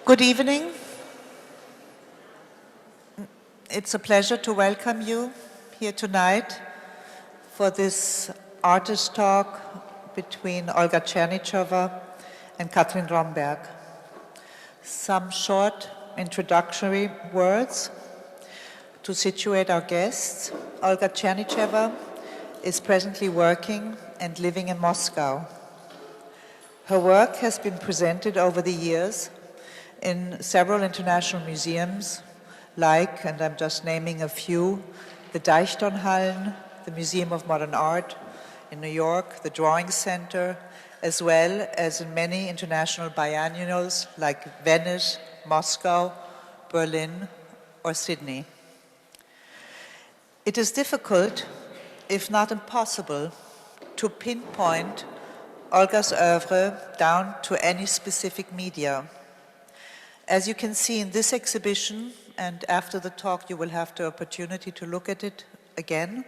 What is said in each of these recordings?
Good evening. It's a pleasure to welcome you here tonight for this artist talk between Olga Chernysheva and Kathrin Rhomberg. Some short introductory words to situate our guests. Olga Chernysheva is presently working and living in Moscow. Her work has been presented over the years in several international museums, like, and I'm just naming a few, the Deichtorhallen, the Museum of Modern Art in New York, the Drawing Center, as well as in many international biennials like Venice, Moscow, Berlin, or Sydney. It is difficult, if not impossible, to pinpoint Olga's oeuvre down to any specific media. As you can see in this exhibition, and after the talk you will have the opportunity to look at it again,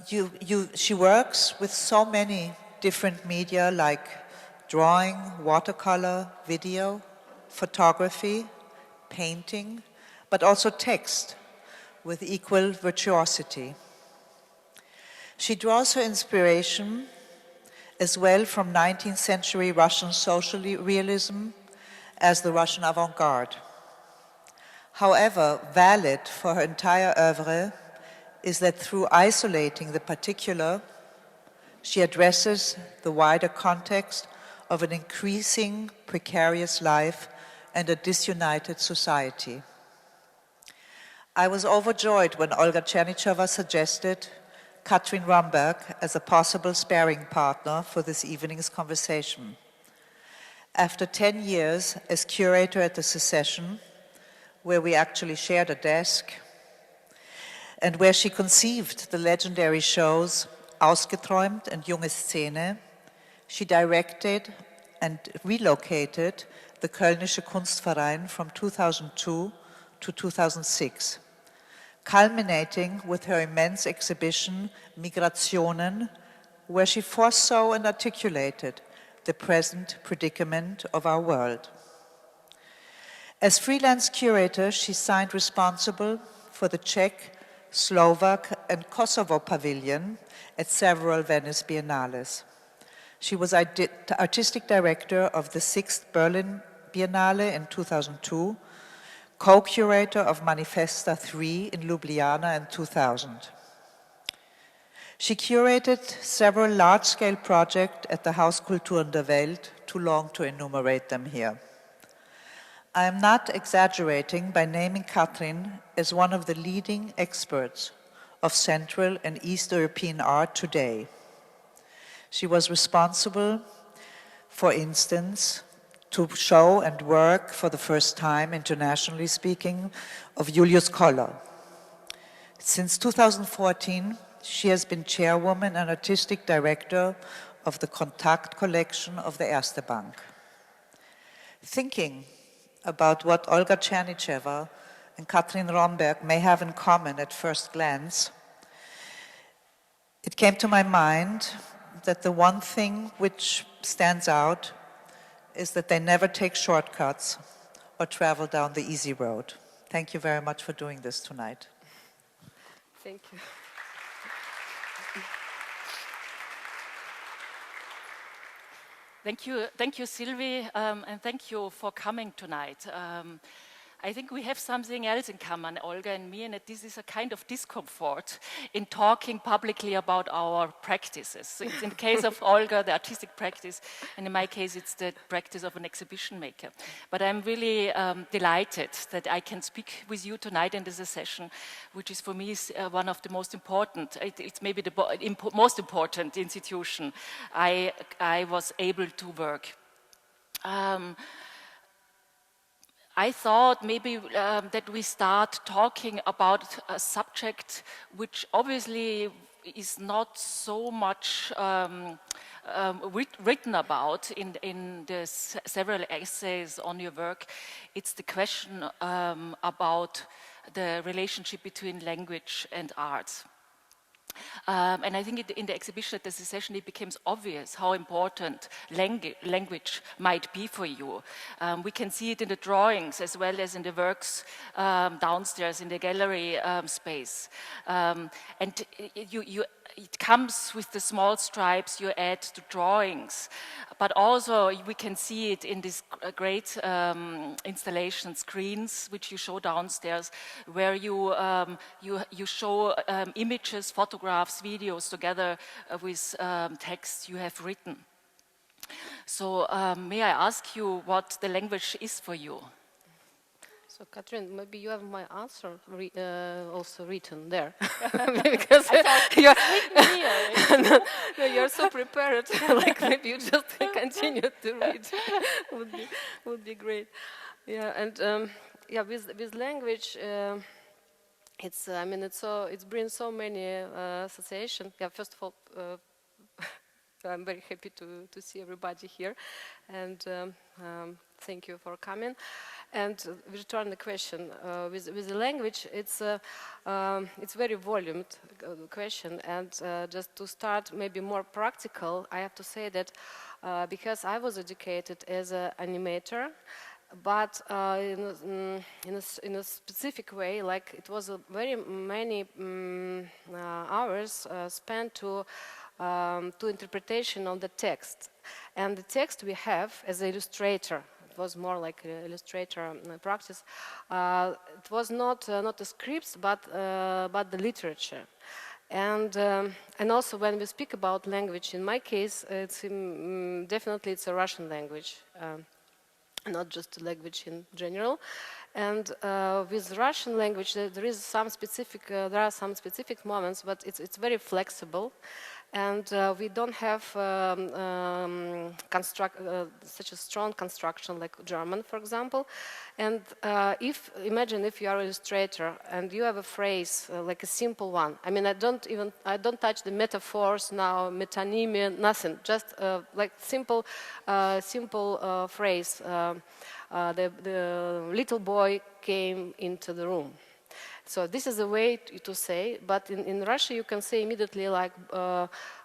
she works with so many different media like drawing, watercolor, video, photography, painting, but also text with equal virtuosity. She draws her inspiration as well from 19th century Russian social realism as the Russian avant-garde. However, valid for her entire oeuvre is that through isolating the particular, she addresses the wider context of an increasing precarious life and a disunited society. I was overjoyed when Olga Chernysheva suggested Kathrin Rhomberg as a possible sparring partner for this evening's conversation. After 10 years as curator at the Secession, where we actually shared a desk, and where she conceived the legendary shows Ausgeträumt and Junge Szene, she directed and relocated the Kölnische Kunstverein from 2002 to 2006, culminating with her immense exhibition Migrationen, where she foresaw and articulated the present predicament of our world. As freelance curator, she signed responsible for the Czech, Slovak, and Kosovo pavilion at several Venice Biennales. She was artistic director of the 6th Berlin Biennale in 2002, co-curator of Manifesta 3 in Ljubljana in 2000. She curated several large-scale projects at the Hauskulturen der Welt, too long to enumerate them here. I am not exaggerating by naming Kathrin as one of the leading experts of Central and East European art today. She was responsible, for instance, to show and work for the first time, internationally speaking, of Julius Koller. Since 2014, she has been chairwoman and artistic director of the Kontakt collection of the Erste Bank. Thinking about what Olga Chernysheva and Kathrin Rhomberg may have in common at first glance, it came to my mind that the one thing which stands out is that they never take shortcuts or travel down the easy road. Thank you very much for doing this tonight. Thank you. Thank you, Sylvie, and thank you for coming tonight. I think we have something else in common, Olga and me, and that this is a kind of discomfort in talking publicly about our practices. It's in the case of Olga, the artistic practice, and in my case, it's the practice of an exhibition maker. But I'm really delighted that I can speak with you tonight in this session, which is for me one of the most important, it's maybe the most important institution I was able to work. I thought maybe that we start talking about a subject which obviously is not so much written about in the several essays on your work. It's the question about the relationship between language and art. And I think in the exhibition at the Secession, it becomes obvious how important language might be for you. We can see it in the drawings as well as in the works downstairs in the gallery space. And it comes with the small stripes you add to drawings, but also we can see it in these great installation screens which you show downstairs, where you show images, photographs, videos together with texts you have written. So may I ask you what the language is for you? So, Kathrin, maybe you have my answer also written there, because you're so prepared. Like maybe you just continue to read. would be great. Yeah, and yeah, with language, it's it brings so many associations. Yeah, first of all. I'm very happy to see everybody here, and thank you for coming. And return the question with the language. It's very volumed question, and just to start, maybe more practical. I have to say that because I was educated as an animator, but in a specific way, like it was very many hours spent to interpretation of the text. And the text we have as an illustrator, it was more like an illustrator practice, it was not the scripts, but the literature. And also when we speak about language, in my case, it's definitely it's a Russian language, not just a language in general. And with Russian language, there are some specific moments, but it's very flexible. And we don't have such a strong construction like German, for example. And imagine if you are an illustrator and you have a phrase like a simple one. I mean, I don't touch the metaphors now, metonymia, nothing. Just like simple phrase. The little boy came into the room. So this is a way to say, but in Russia you can say immediately like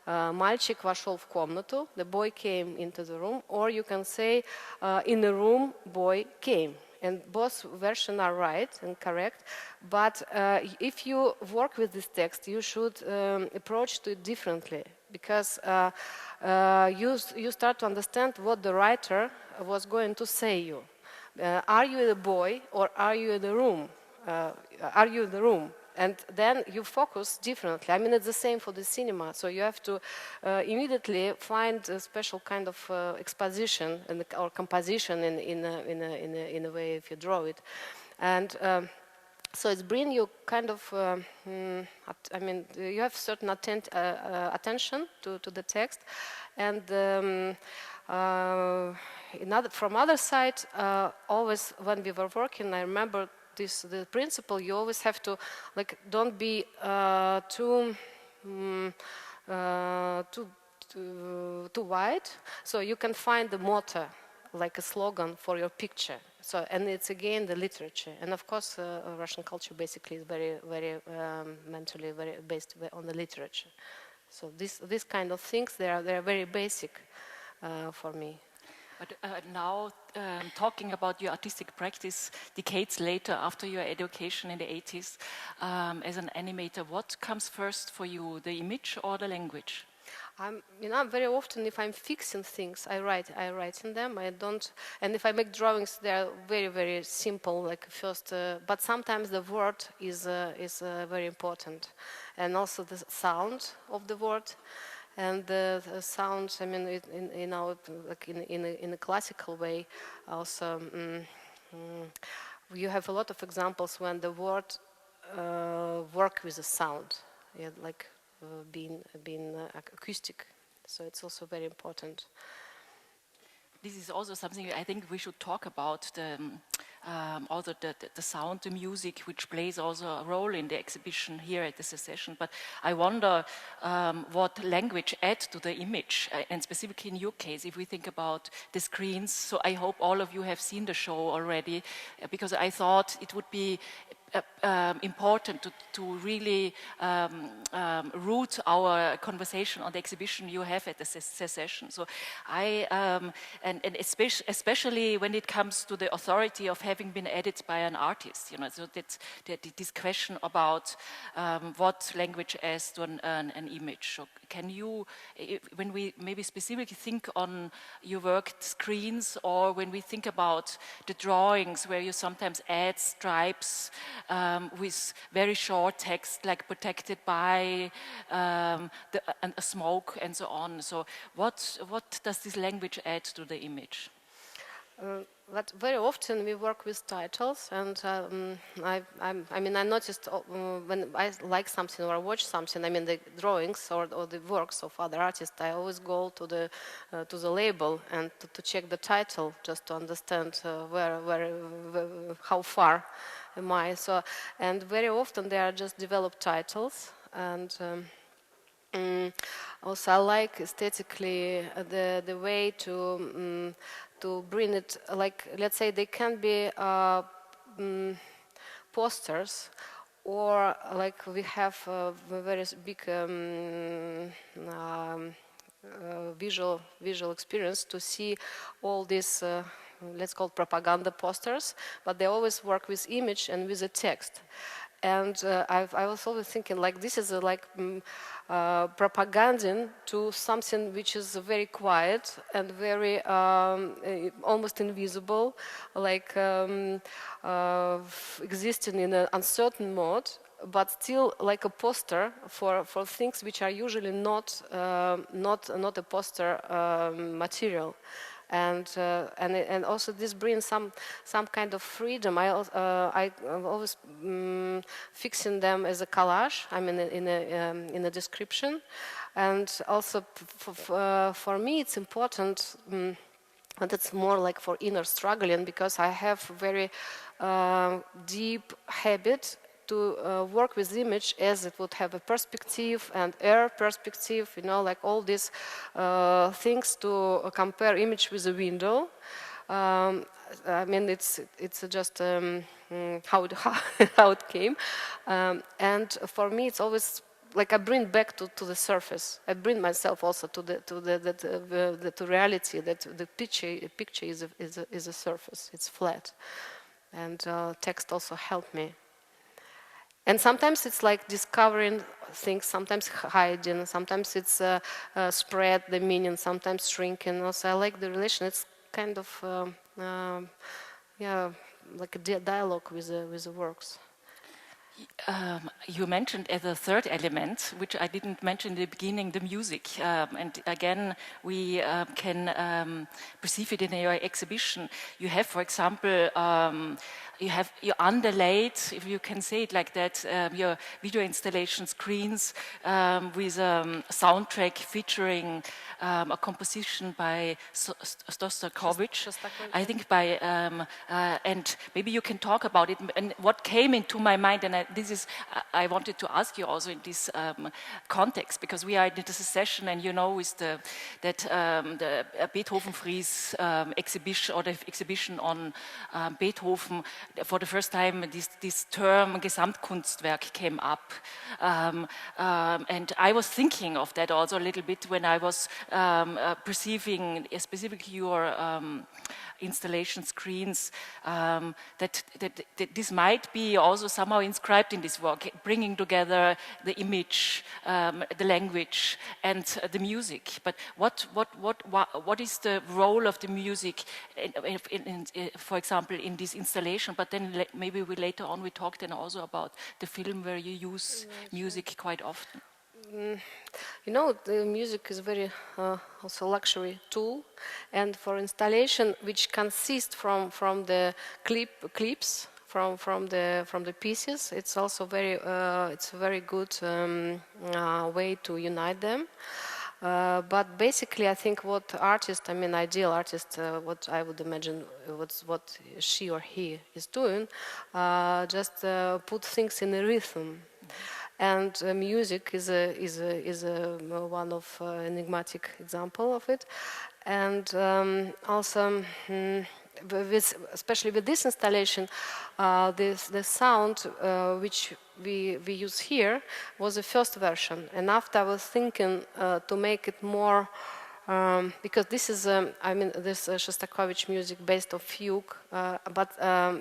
«Мальчик вошел в комнату», the boy came into the room, or you can say «In the room, boy came». And both versions are right and correct, but if you work with this text, you should approach to it differently, because you start to understand what the writer was going to say you. Are you the boy or are you in the room? Are you in the room? And then you focus differently. I mean, it's the same for the cinema. So you have to immediately find a special kind of exposition or composition in a way if you draw it. And so it's bring you kind of, I mean, you have certain attention to the text. And from other side, always when we were working, I remember the principle, you always have to, like, don't be too wide, so you can find the motto, like a slogan for your picture. So, and it's again the literature, and of course, Russian culture basically is very, very mentally very based on the literature. So this kind of things, they are very basic for me. But now, talking about your artistic practice decades later, after your education in the 80s, as an animator, what comes first for you, the image or the language? Very often, if I'm fixing things, I write in them. I don't, and if I make drawings, they are very, very simple. Like first, but sometimes the word is very important, and also the sound of the word. And the sounds, I mean, in a classical way, also you have a lot of examples when the word work with the sound, yeah, like being acoustic. So it's also very important. This is also something I think we should talk about, also the sound, the music, which plays also a role in the exhibition here at the Secession. But I wonder what language adds to the image, and specifically in your case, if we think about the screens. So I hope all of you have seen the show already, because I thought it would be important to really root our conversation on the exhibition you have at the Secession. So and especially when it comes to the authority of having been edited by an artist, so that this question about what language adds to an image. So can you, when we maybe specifically think on your work screens, or when we think about the drawings where you sometimes add stripes with very short text, like protected by a smoke and so on. So what does this language add to the image? But very often we work with titles, and I noticed when I like something or watch something, the drawings or the works of other artists, I always go to the label and to check the title, just to understand how far am I. So, and very often they are just developed titles, and also I like aesthetically the way to bring it, like, let's say they can be posters, or like we have a very big visual experience to see all these let's call it propaganda posters, but they always work with image and with a text. And I was always thinking, like, this is propaganding to something which is very quiet and very almost invisible, like existing in an uncertain mode, but still like a poster for things which are usually not a poster material. And also this brings some kind of freedom. I always fixing them as a collage. In a description, and also for me it's important. And it's more like for inner struggling, because I have very deep habit to work with image as it would have a perspective and air perspective, like all these things, to compare image with a window. It's just how it came, and for me it's always like I bring back to the surface. I bring myself also to reality, that the picture is a surface. It's flat, and text also helped me. And sometimes it's like discovering things, sometimes hiding, sometimes it's spread the meaning, sometimes shrinking. Also, I like the relation. It's kind of like a dialogue with the works. You mentioned as a third element, which I didn't mention in the beginning, the music. And again, we can perceive it in your exhibition. You have, for example, you underlaid, if you can say it like that, your video installation screens with a soundtrack featuring a composition by Shostakovich. I think by, and maybe you can talk about it. And what came into my mind, and I wanted to ask you also in this context, because we are in the Secession, and with the Beethoven Frieze exhibition, or the exhibition on Beethoven, for the first time this term Gesamtkunstwerk came up, and I was thinking of that also a little bit when I was perceiving specifically your installation screens, that this might be also somehow inscribed in this work, bringing together the image, the language, and the music. But what is the role of the music, for example, in this installation? But then maybe later on we talked then also about the film, where you use music quite often. The music is very also luxury tool, and for installation, which consists from the clips from the pieces, it's also it's a very good way to unite them. But basically, I think what artist, ideal artist, what I would imagine, what she or he is doing, just put things in a rhythm. And music is one of enigmatic example of it, and also especially with this installation, the sound which we use here was the first version, and after I was thinking to make it more, because this is this Shostakovich music based on fugue, but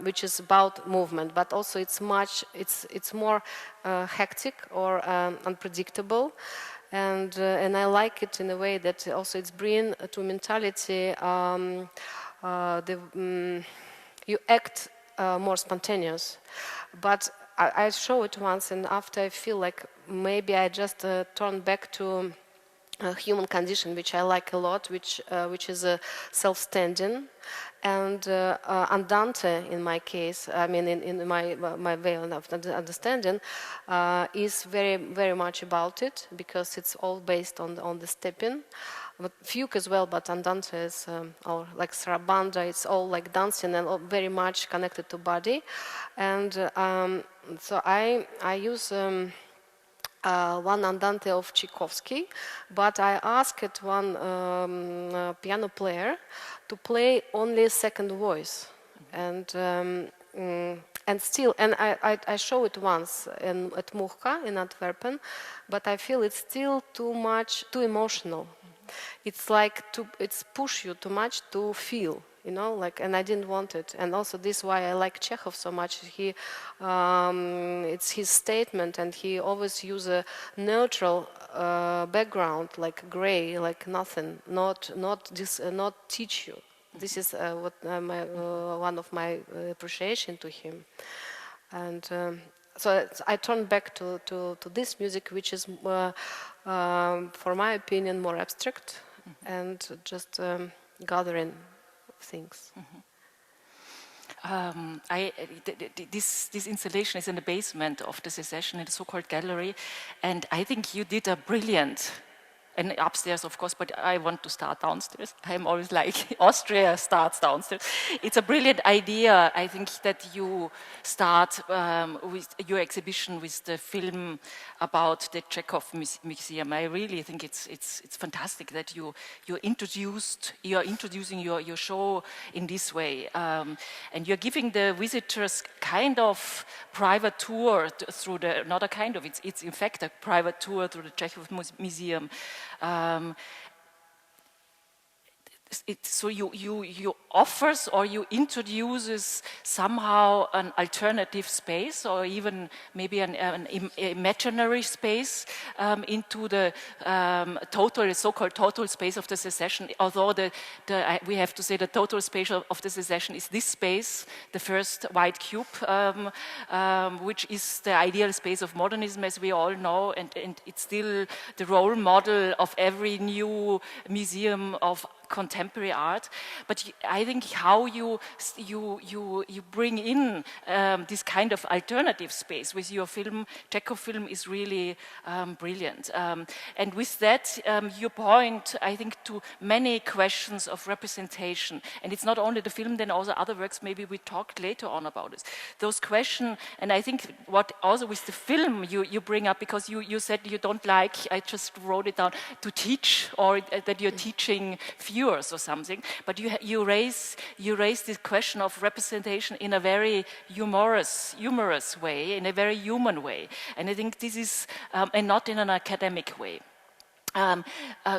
which is about movement, but also it's more hectic or unpredictable. And I like it in a way that also it's bring to mentality you act more spontaneous. But I show it once, and after I feel like maybe I just turn back to human condition, which I like a lot, which is self-standing, and andante in my case. I mean, in my way of understanding, is very much about it, because it's all based on the stepping, but fugue as well. But andante is or like sarabanda. It's all like dancing and all very much connected to body, and so I use. One andante of Chekhovsky, but I asked one piano player to play only second voice, and I show it once at Muchka in Antwerpen, but I feel it's still too emotional. It's like it's push you too much to feel. And I didn't want it. And also this is why I like Chekhov so much. It's his statement, and he always use a neutral background, like gray, like nothing, not teach you. This is one of my appreciation to him. And so I turn back to this music, which is, for my opinion, more abstract and just gathering things. This installation is in the basement of the Secession in the so-called gallery, and I think you did a brilliant, and upstairs of course, but I want to start downstairs. I'm always like, Austria starts downstairs. It's a brilliant idea, I think, that you start with your exhibition with the film about the Chekhov Museum. I really think it's fantastic that you're introducing your show in this way, and you're giving the visitors kind of private tour through the, not a kind of, it's in fact a private tour through the Chekhov Museum. So you offers or you introduces somehow an alternative space, or even maybe an imaginary space into the so-called total space of the Secession. Although we have to say the total space of the Secession is this space, the first white cube, which is the ideal space of modernism, as we all know, and it's still the role model of every new museum of contemporary art. But I think how you bring in this kind of alternative space with your film, Chekhov film, is really brilliant. And with that, you point, I think, to many questions of representation. And it's not only the film, then also other works. Maybe we talk later on about this. Those questions, and I think what also with the film you bring up, because you said you don't like, I just wrote it down, to teach, or that you're teaching viewers or something, but you raise this question of representation in a very humorous way, in a very human way, and I think this is and not in an academic way.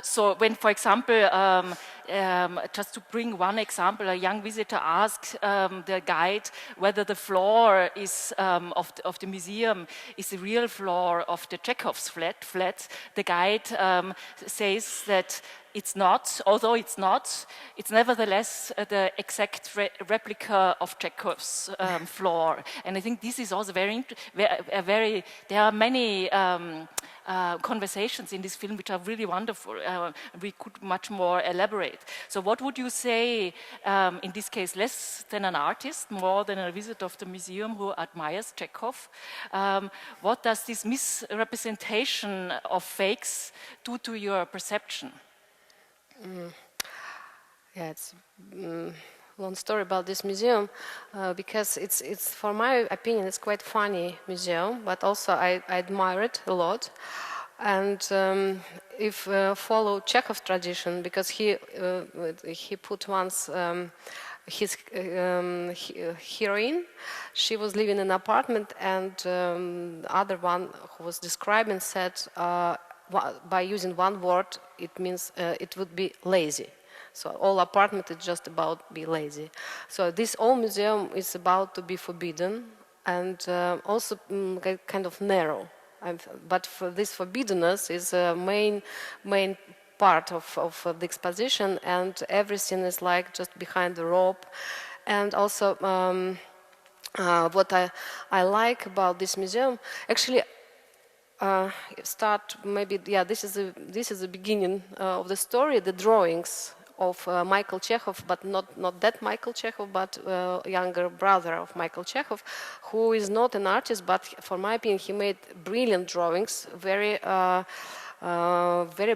So when, for example, just to bring one example, a young visitor asked the guide whether the floor is of the museum is the real floor of the Chekhov's flat. The guide says that it's not, although it's not, it's nevertheless the exact replica of Chekhov's floor. And I think this is also very, there are many conversations in this film which are really wonderful. We could much more elaborate. So what would you say, in this case, less than an artist, more than a visitor of the museum who admires Chekhov? What does this misrepresentation of fakes do to your perception? Yeah, it's long story about this museum, because it's for my opinion, it's quite funny museum, but also I admire it a lot. And if follow Chekhov's tradition, because he put once his heroine, she was living in an apartment, and the other one who was describing said, by using one word, it means it would be lazy. So all apartment is just about be lazy. So this old museum is about to be forbidden and also kind of narrow. But for this forbiddenness is a main part of the exposition, and everything is like just behind the rope. And also what I like about this museum, actually, this is the beginning of the story, the drawings of Michael Chekhov, but not that Michael Chekhov, but younger brother of Michael Chekhov, who is not an artist, but for my opinion, he made brilliant drawings, very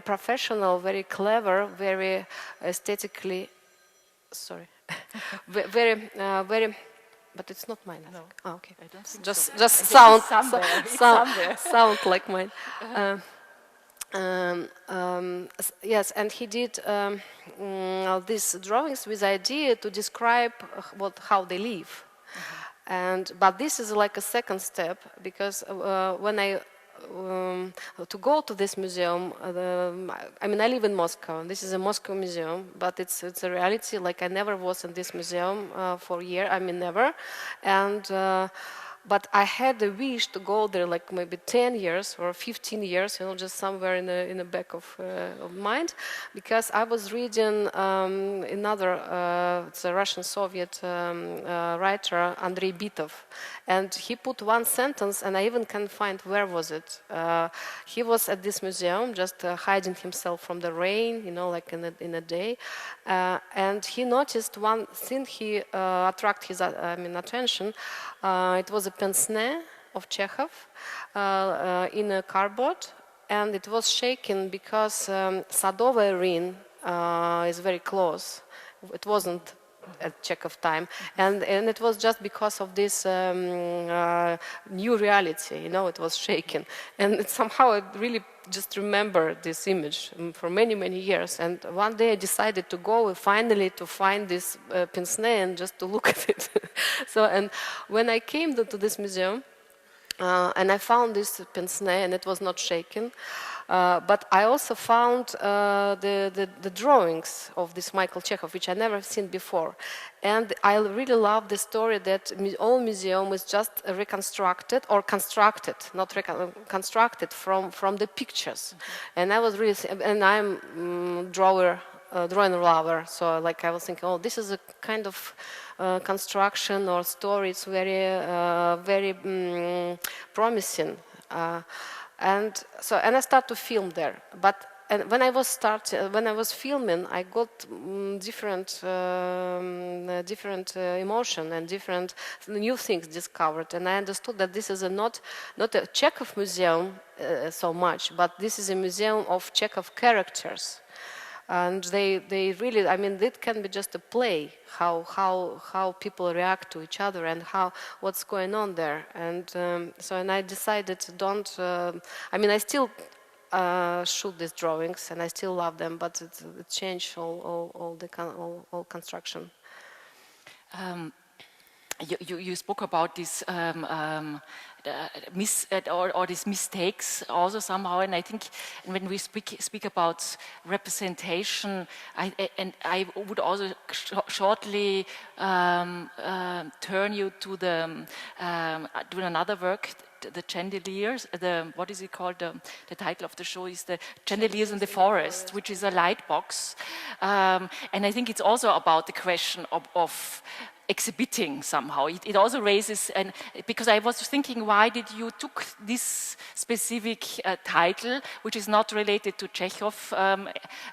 professional, very clever, very aesthetically, very, but it's not mine. No. Oh, okay. I don't think just so. just sound like mine. Yes, and he did these drawings with the idea to describe how they live. But this is like a second step, because when I to go to this museum, I live in Moscow. This is a Moscow museum, but it's a reality. Like I never was in this museum for a year. Never, and. But I had a wish to go there, like maybe 10 years or 15 years, just somewhere in the back of mind, because I was reading it's a Russian Soviet writer, Andrei Bitov, and he put one sentence, and I even can't find where was it. He was at this museum, just hiding himself from the rain, like in a day, and he noticed one thing. He attracted his attention. It was a pince-nez of Chekhov in a cardboard, and it was shaken because Sadovaya Ring is very close. It wasn't at Chekhov time, and it was just because of this new reality, it was shaken, and somehow I really just remember this image for many years. And one day I decided to go finally to find this pince-nez and just to look at it. So, and when I came to this museum and I found this pince-nez, and it was not shaken. But I also found the drawings of this Michael Chekhov, which I never seen before. And I really love the story that all museum is just reconstructed or constructed, not constructed from the pictures. And I was really, and I'm drawing lover, so like I was thinking, oh, this is a kind of construction or story. It's very promising. And I started to film there. But when I was filming, I got different emotion and different new things discovered. And I understood that this is not a Chekhov museum so much, but this is a museum of Chekhov characters. And they really, it can be just a play, how people react to each other and what's going on there. And and I decided I still shoot these drawings and I still love them, but it changed all construction. You spoke about this or these mistakes also somehow, and I think when we speak about representation, I would also shortly turn you to to another work, the Chandeliers. What is it called? The title of the show is the Chandeliers in the Forest, which is a light box, and I think it's also about the question of exhibiting somehow. It also raises, and because I was thinking, why did you took this specific title, which is not related to Chekhov?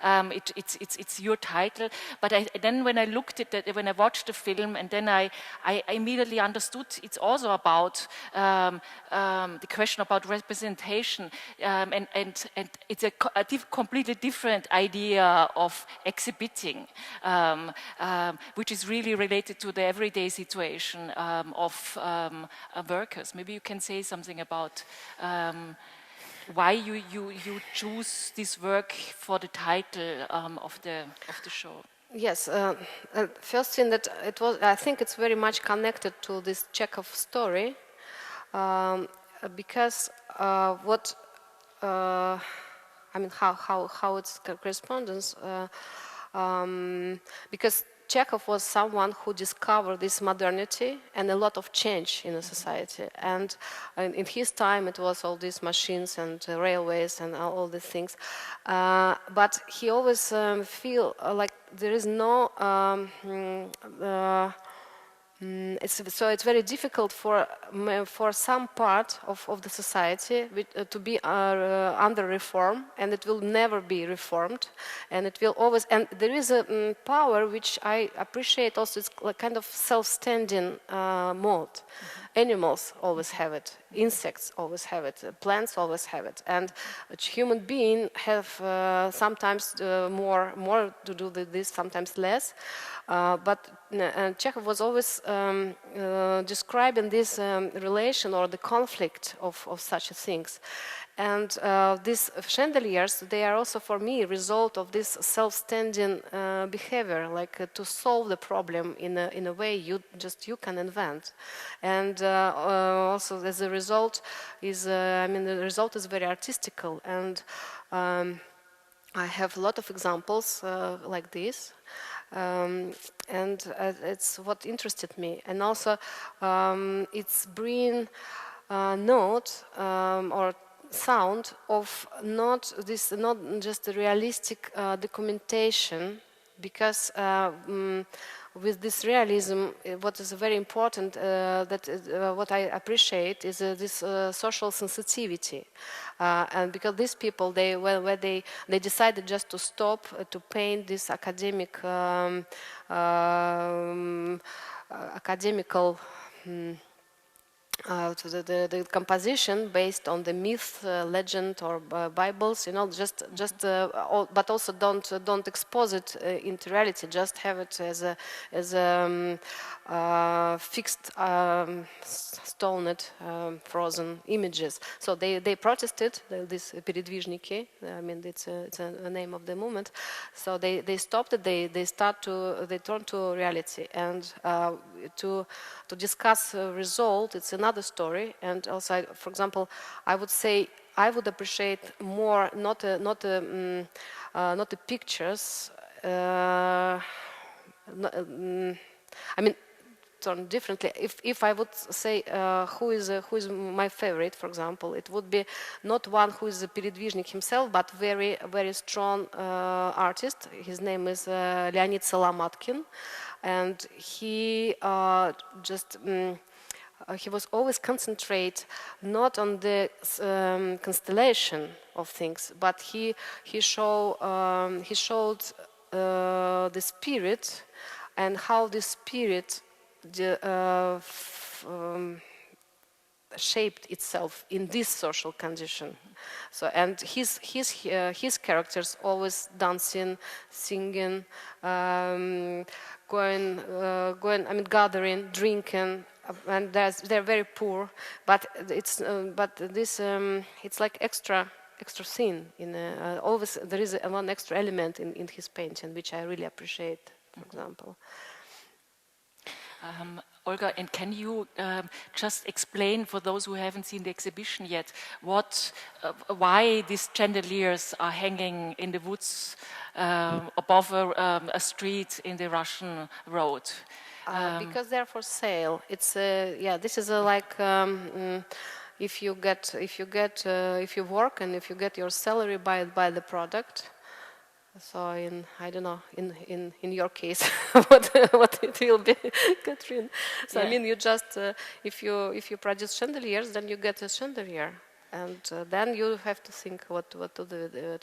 It's your title. But then when I looked at it, when I watched the film, and then I immediately understood it's also about the question about representation, and it's a completely different idea of exhibiting, which is really related to the everyday situation of workers. Maybe you can say something about why you choose this work for the title of the show. Yes, first thing that it was, I think it's very much connected to this Chekhov story, because what I mean, how it's correspondence, because Chekhov was someone who discovered this modernity and a lot of change in the society. And in his time, it was all these machines and railways and all these things. But he always feel like there is no. So it's very difficult for some part of the society to be under reform, and it will never be reformed, and it will always. And there is a power which I appreciate also. It's a kind of self-standing mode. Animals always have it. Insects always have it. Plants always have it. And human beings have sometimes more to do with this, sometimes less. But Chekhov was always describing this relation or the conflict of such things. And these chandeliers, they are also for me a result of this self-standing behavior, like to solve the problem in a way you can invent. And also as a result is, the result is very artistical. And I have a lot of examples like this. And it's what interested me. And also it's bring note or sound of not just a realistic documentation, because with this realism, what is very important, what I appreciate is this social sensitivity, and because these people, they decided just to stop to paint this academical. The composition based on the myth, legend, or Bibles, but also don't expose it into reality. Just have it as fixed, stoned, frozen images. So they protested. These передвижники. I mean, it's a name of the movement. So they stopped it. They turned to reality, and to discuss result. It's another story. And also, for example, I would say I would appreciate more not the pictures. I mean, turn differently. If I would say who is my favorite, for example, it would be not one who is a передвижник himself, but very very strong artist. His name is Leonid Solomatkin, and he he was always concentrate not on the constellation of things, but he showed the spirit and how the spirit shaped itself in this social condition. So, and his characters always dancing, singing, going. I mean, gathering, drinking, and they're very poor. But it's it's like extra scene in always there is one extra element in his painting which I really appreciate. For example. Olga, and can you just explain for those who haven't seen the exhibition yet why these chandeliers are hanging in the woods above a street in the Russian road? Because they're for sale. It's this is like if you work and if you get your salary by the product. So I don't know in your case what it will be, Kathrin. So yeah. I mean, you just if you produce chandeliers, then you get a chandelier, and then you have to think what to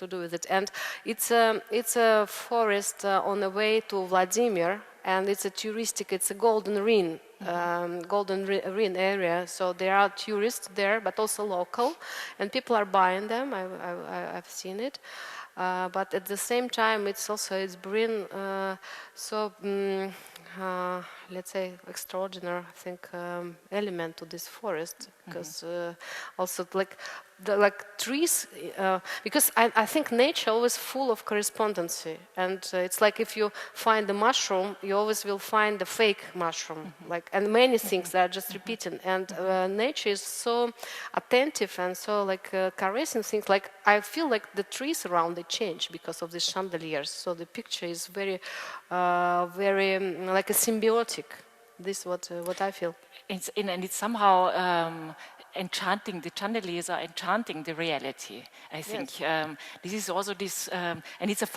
do with it. And it's a forest on the way to Vladimir, and it's a golden ring. Golden ring area, so there are tourists there, but also local, and people are buying them. I've seen it. But at the same time, it's bring let's say extraordinary, I think, element to this forest, because also like like trees, because I think nature always full of correspondency, and it's like if you find the mushroom, you always will find the fake mushroom, like, and many things that are just repeating. And nature is so attentive and so like caressing things. Like I feel like the trees around they change because of these chandeliers. So the picture is very, very like a symbiotic. This is what I feel. And it's somehow enchanting. The chandeliers are enchanting the reality. I think this is also this, and it's it's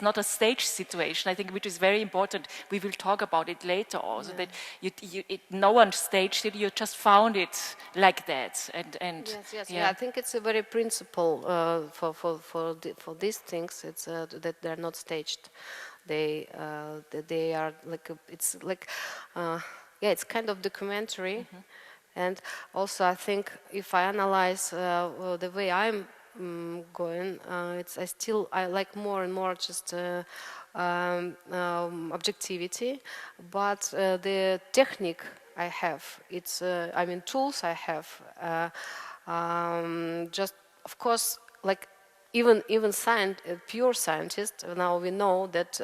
not a stage situation. I think which is very important. We will talk about it later also. That no one staged it. You just found it like that. And yes. I think it's a very principle for these things. It's that they're not staged. They are like it's like. It's kind of documentary, and also I think if I analyze the way I'm going, I like more and more just objectivity, but the technique I have, it's tools I have, just of course like. Even pure scientists, now we know that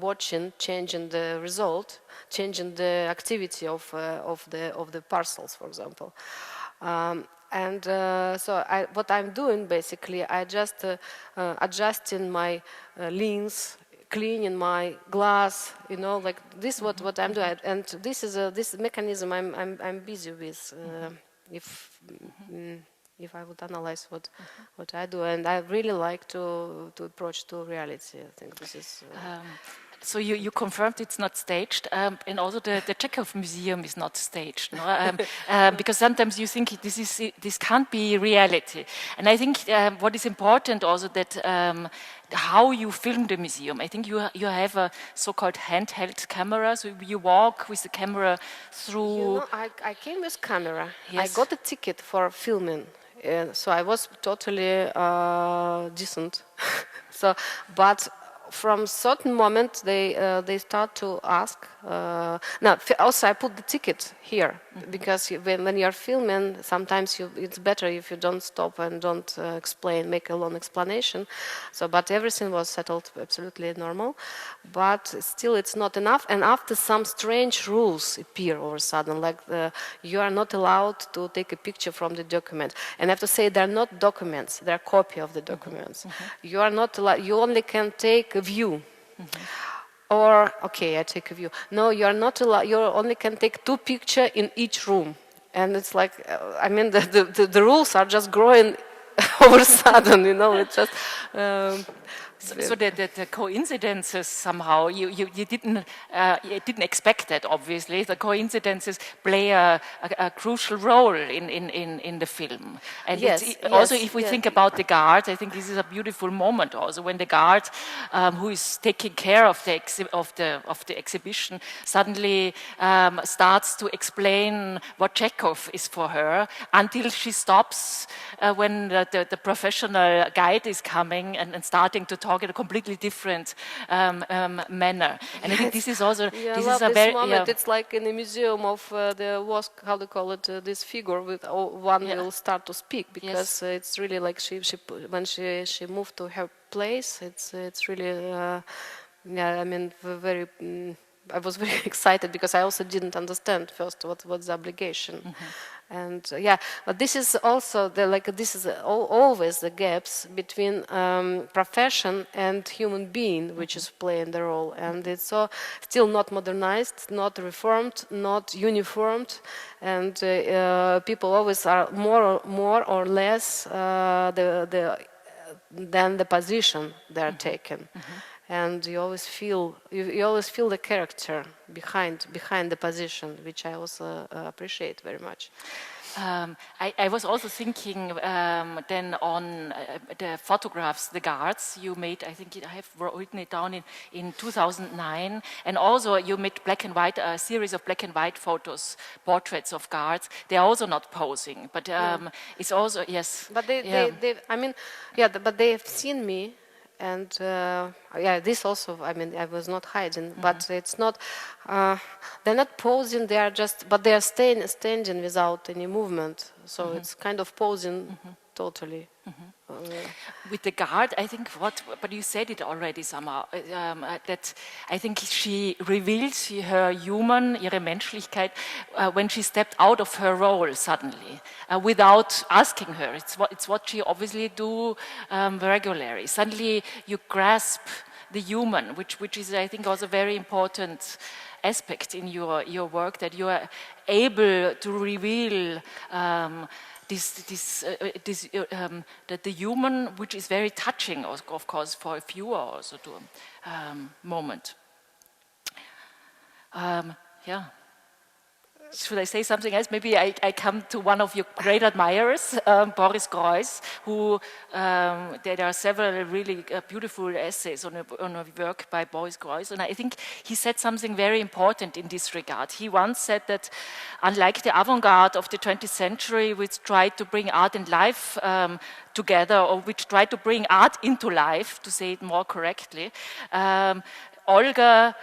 watching, changing the result, changing the activity of the parcels, for example. What I'm doing basically, I just adjusting my lens, cleaning my glass, like this. What I'm doing, and this is this mechanism I'm busy with. If I would analyze what I do, and I really like to approach to reality. I think this is. So you confirmed it's not staged, and also the Chekhov Museum is not staged, no? Because sometimes you think this can't be reality, and I think what is important also that how you film the museum. I think you have a so-called handheld camera, so you walk with the camera through. I came with camera. Yes. I got a ticket for filming. So I was totally decent. But from certain moment they start to ask. Also I put the ticket here because when you are filming, sometimes it's better if you don't stop and don't make a long explanation. But everything was settled absolutely normal. But still, it's not enough. And after some strange rules appear all of a sudden, like you are not allowed to take a picture from the document. And I have to say, they're not documents; they're a copy of the documents. You are not allowed. You only can take a view. Or, okay, I take a view. No, you are not allowed, you only can take 2 pictures in each room. And it's like, the rules are just growing over a sudden, it's just... So the coincidences somehow you didn't expect that. Obviously, the coincidences play a crucial role in the film. And also, if we think about the guard, I think this is a beautiful moment. Also, when the guard who is taking care of the exhibition suddenly starts to explain what Chekhov is for her, until she stops when the professional guide is coming and starting to talk in a completely different manner. And I think this is also moment. It's like in the museum of the Wosk, how they call it, this figure with one will start to speak, because it's really like when she moved to her place. It's really very. I was very excited because I also didn't understand first what's the obligation. And but this is also this is always the gaps between profession and human being, which is playing the role, and it's still not modernized, not reformed, not uniformed, and people always are more or less than the position they are taking. And you always feel the character behind the position, which I also appreciate very much. I was also thinking then on the photographs, the guards you made. I think I have written it down in 2009, and also you made black and white, a series of black and white photos, portraits of guards. They are also not posing, but it's also But but they have seen me. And yeah, this also, I mean, I was not hiding, but it's not, they're not posing, they are just, but they are standing without any movement. So it's kind of posing totally. With the guard, I think but you said it already somehow, that I think she revealed her ihre Menschlichkeit, when she stepped out of her role suddenly, without asking her. It's what she obviously do regularly. Suddenly you grasp the human, which is, I think, also a very important aspect in your work, that you are able to reveal that the human, which is very touching, of course, for a viewer also to moment. Yeah. Should I say something else? Maybe I come to one of your great admirers, Boris Greuß, who there are several really beautiful essays on a work by Boris Greuß, and I think he said something very important in this regard. He once said that, unlike the avant-garde of the 20th century, which tried to bring art and life together, or which tried to bring art into life, to say it more correctly, Olga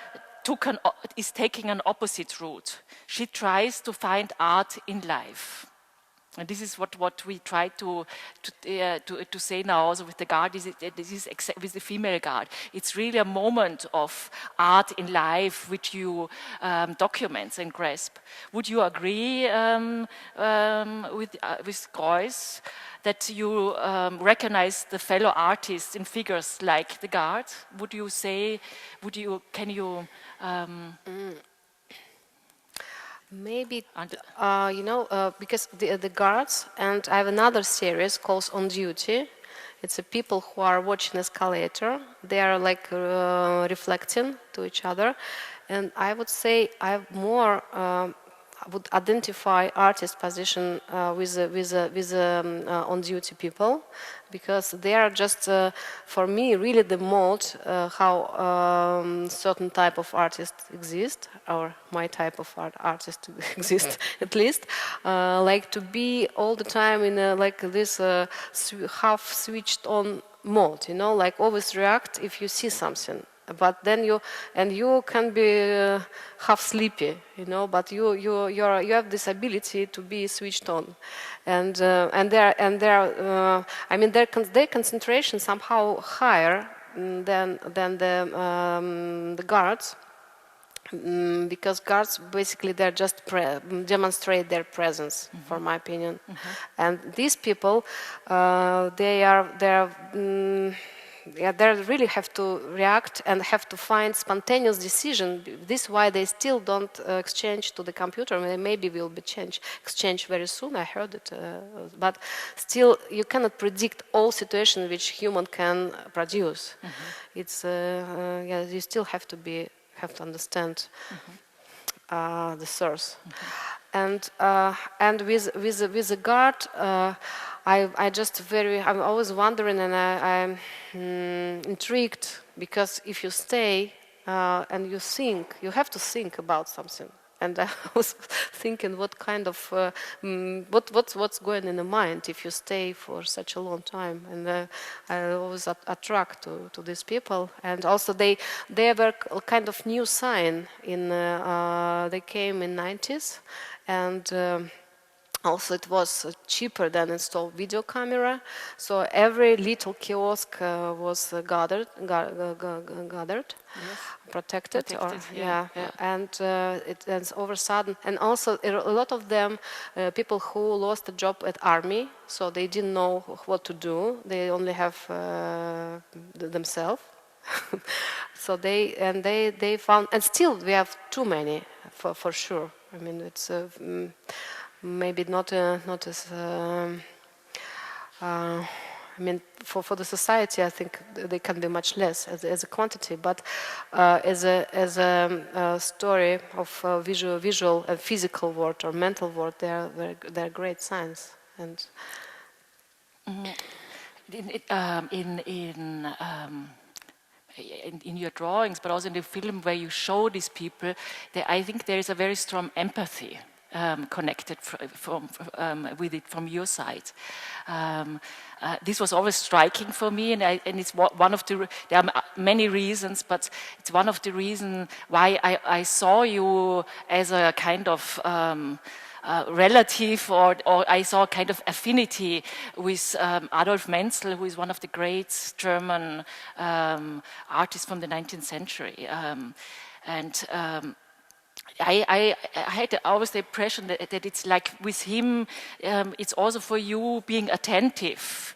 is taking an opposite route. She tries to find art in life. And this is what we try to say now also with the guard. This is with the female guard. It's really a moment of art in life which you document and grasp. Would you agree with Greuß that you recognize the fellow artists in figures like the guard? Would you say? Can you? Maybe, because the guards, and I have another series called On Duty. It's a people who are watching escalator. They are like reflecting to each other. And I would say I would identify artist position with on-duty people, because they are just, for me, really the mold how certain type of artists exist, or my type of artist exist at least, like to be all the time in like this half switched on mode, like always react if you see something. But then you can be half sleepy, but you have this ability to be switched on, and their concentration somehow higher than the guards, because guards basically they're just demonstrate their presence, for my opinion, and these people they really have to react and have to find spontaneous decision. This is why they still don't exchange to the computer. Maybe will be exchange very soon. I heard it, but still you cannot predict all situations which human can produce. It's you still have to understand the source. And with the guard, I'm always wondering, and I'm intrigued, because if you stay and you think, you have to think about something. And I was thinking, what kind of what's going in the mind if you stay for such a long time? And I always attract to these people. And also they were a kind of new sign in. They came in 90s, and. Also, it was cheaper than install video camera, so every little kiosk was gathered, yes. protected, and it's over sudden. And also, a lot of them, people who lost a job at army, so they didn't know what to do. They only have themselves. So they found, and still we have too many for sure. I mean, it's. Maybe not as. I mean, for the society, I think they can be much less as a quantity, but as a story of visual and physical world or mental world, they're great signs. And in your drawings, but also in the film where you show these people, I think there is a very strong empathy. connected with it from your side. This was always striking for me, and it's one of the. There are many reasons, but it's one of the reasons why I saw you as a kind of relative, or I saw a kind of affinity with Adolf Menzel, who is one of the great German artists from the 19th century, I had always the impression that it's like with him, it's also for you being attentive.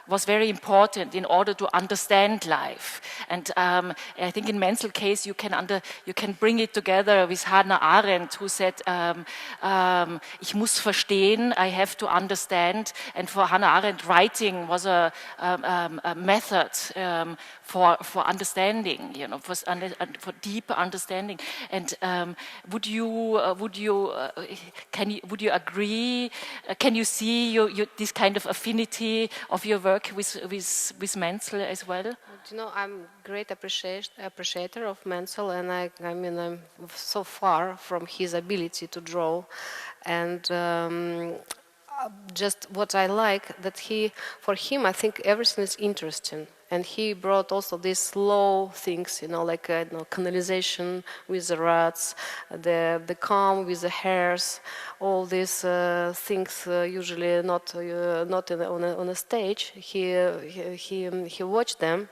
Was very important in order to understand life, and I think in Menzel's case you can bring it together with Hannah Arendt, who said, "Ich muss verstehen, I have to understand." And for Hannah Arendt, writing was a method for understanding, for deeper understanding. And would you agree? Can you see this kind of affinity of your work with Menzel as well? I'm a great appreciator of Menzel, and I'm so far from his ability to draw, and just what I like that for him, I think everything is interesting. And he brought also these slow things, like canalization with the rats, the comb with the hairs, all these things usually not on a stage. He watched them,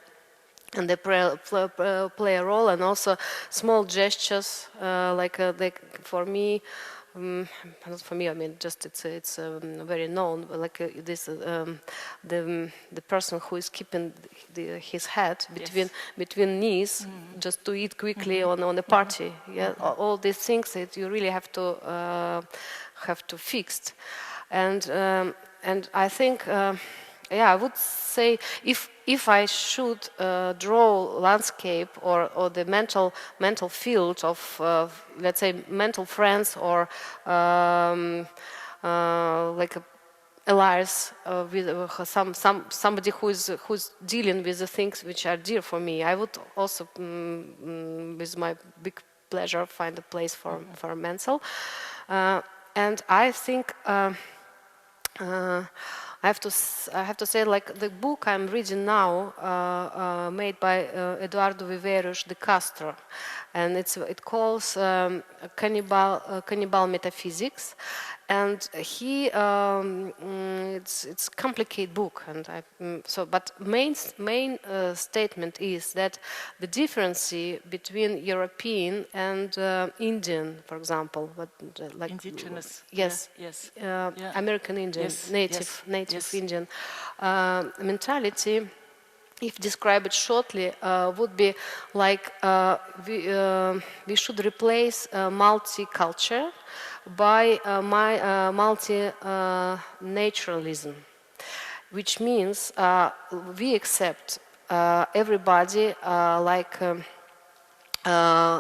and they play a role, and also small gestures, for me. Not for me. I mean, just it's very known. Like this, the person who is keeping his head between knees, just to eat quickly on a party. Yeah, all these things that you really have to fix, and I think. I would say if I should draw landscape or the mental field of let's say mental friends or like allies with somebody who's dealing with the things which are dear for me, I would also with my big pleasure find a place for Menzel, and I think. I have to say, like the book I'm reading now, made by Eduardo Viveiros de Castro, and it calls Cannibal Metaphysics, and it's a complicated book, and but main statement is that the difference between European and Indian, for example, like indigenous, yes, American Indian, native Indian mentality, if described shortly, would be like we should replace multiculture by multi-naturalism, which means we accept everybody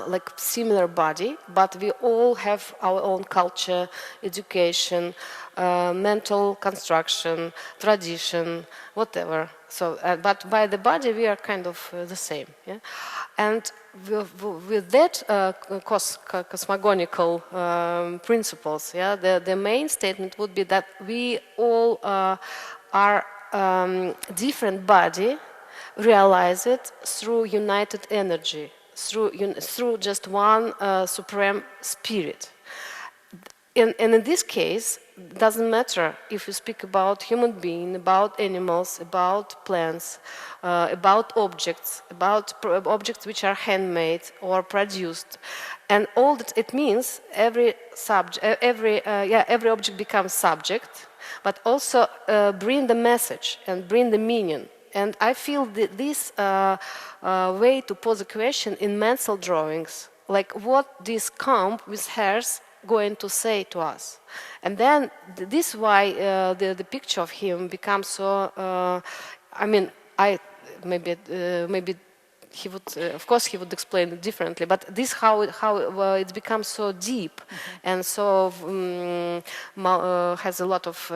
like similar body, but we all have our own culture, education, mental construction, tradition, whatever. So, but by the body we are kind of the same. Yeah? And with that cosmogonical principles, the main statement would be that we all are different body, realize it through united energy, through just one supreme spirit. And in this case, it doesn't matter if you speak about human being, about animals, about plants, about objects which are handmade or produced, and all that it means. Every object becomes subject, but also bring the message and bring the meaning. And I feel that this way to pose a question in Menzel drawings, like what this comb with hairs going to say to us. And then this is why the picture of him becomes so, maybe he would, of course he would explain it differently, but this how it becomes so deep and so has a lot of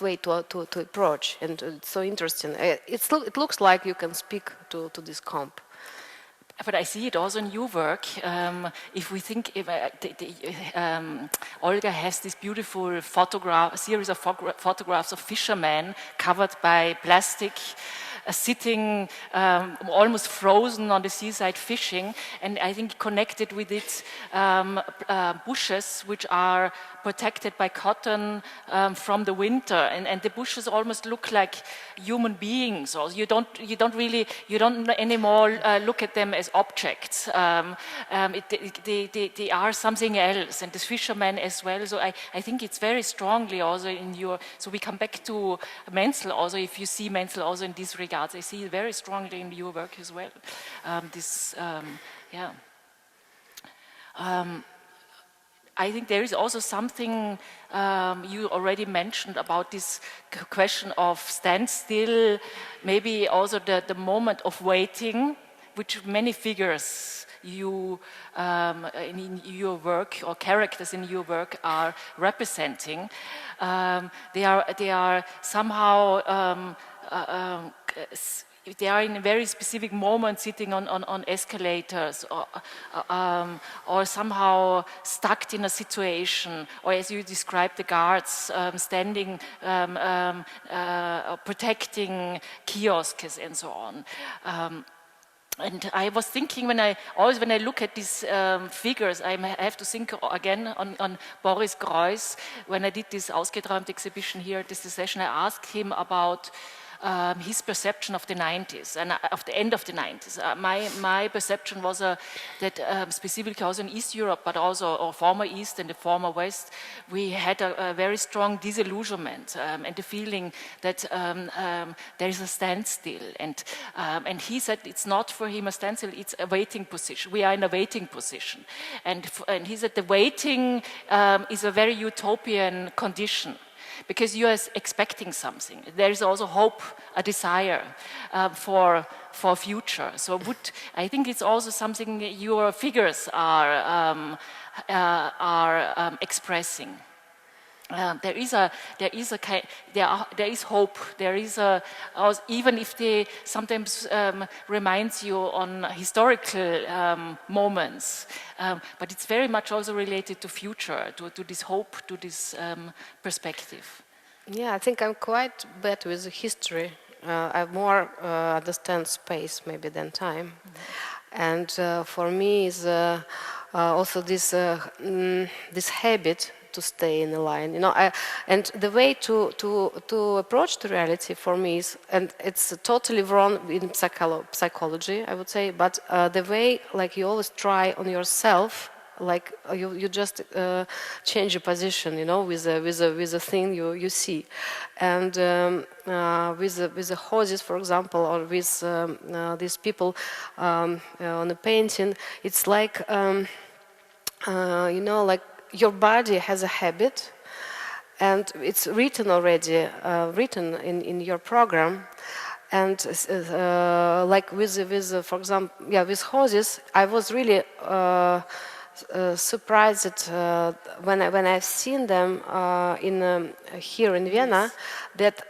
way to approach, and it's so interesting. It looks like you can speak to this comp. but I see it also in your work. If we think, Olga has this beautiful series of photographs of fishermen covered by plastic, sitting almost frozen on the seaside fishing, and I think connected with it bushes which are protected by cotton from the winter, and the bushes almost look like human beings. Or you don't anymore look at them as objects. They are something else, and the fishermen as well. So I think it's very strongly also in your. So we come back to Menzel also. If you see Menzel also in these regards, I see it very strongly in your work as well. I think there is also something you already mentioned about this question of standstill, maybe also the moment of waiting, which many figures you in your work or characters in your work are representing. They are somehow they are in a very specific moment sitting on escalators or somehow stuck in a situation, or as you described the guards standing protecting kiosks and so on. And I was thinking when I look at these figures, I have to think again on Boris Greuß. When I did this Ausgeträumt exhibition here at the Secession, I asked him about his perception of the 90s and of the end of the 90s. My perception was that specifically also in East Europe, but also or former East and the former West, we had a very strong disillusionment and the feeling that there is a standstill. And he said it's not for him a standstill, it's a waiting position. We are in a waiting position. And he said the waiting is a very utopian condition, because you are expecting something. There is also hope, a desire for future. So I think it's also something your figures are expressing. There is hope. There is even if they sometimes reminds you on historical moments, but it's very much also related to future, to this hope, to this perspective. Yeah, I think I'm quite bad with history. I more understand space maybe than time, and for me is also this habit to stay in the line, and the way to approach the reality for me is, and it's totally wrong in psychology, I would say, but the way, like, you always try on yourself, like you just change your position, with a thing you see, and with the horses, for example, or with these people on a painting, it's like like your body has a habit, and it's written already, written in your program. And like with for example, with horses, I was really surprised when I've seen them here in Vienna, that